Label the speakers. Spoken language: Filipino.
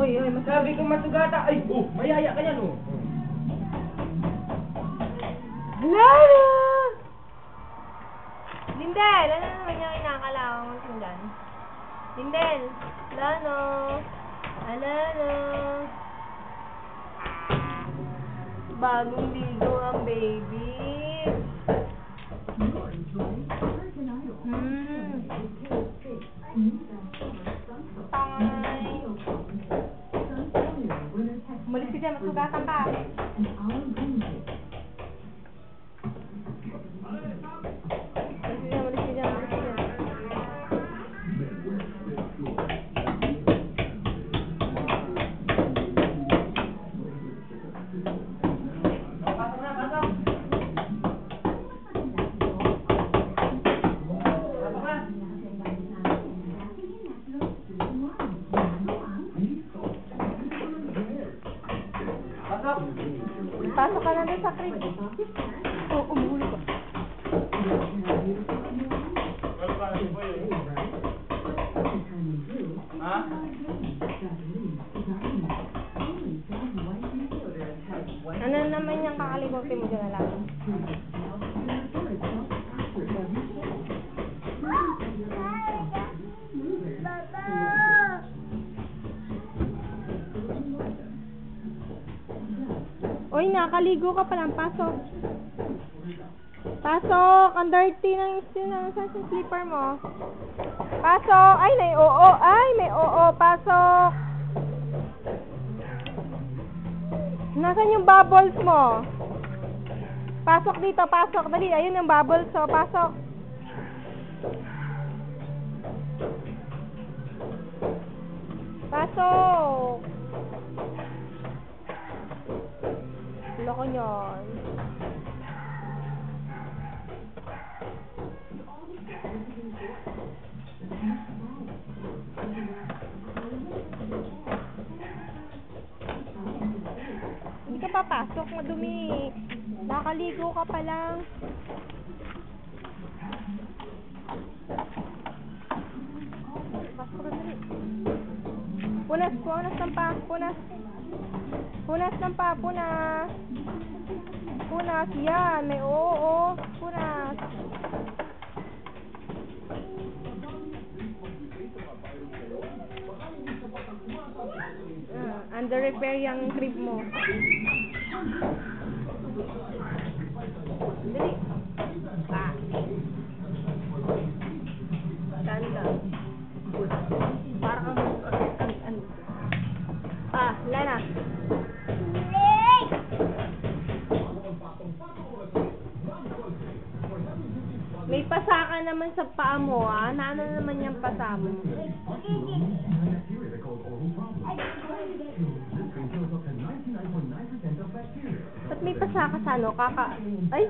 Speaker 1: Oy, masabi ko masugata. Ay, mayaya ka yan,
Speaker 2: Lalo! Lindel, ano naman yung inakalawang mong sindan? Lindel, Lano, Alano. Bagong ligo ang baby. Tay. Umalis ka dyan, masugatan ka. Pasok ka na doon sa crib. Umuhuli ka.
Speaker 1: Ha?
Speaker 2: Ano naman yung kakalimutin mo dyan na lang? Uy, nakaligo ka palang. Pasok. Pasok. Ang dirty ng slipper mo. Pasok. Ay, may oo. Ay, may oo. Pasok. Nasaan yung bubbles mo? Pasok dito. Pasok. Dali. Ayun yung bubbles. So, pasok. Pasok. Loko nyon. Hindi ka papasok, madumi. Nakaligo ka pa lang. Pasok ka dali. Punas ng pa. Punas ng pa, punas. Punas, yan. May oo. Punas. Under repair yung crib mo. Dali. Ganda. Para kang Lana. May pasaka naman sa paa mo, na ano naman yung pasa mo? Ba't may pasaka sa ano? Ay!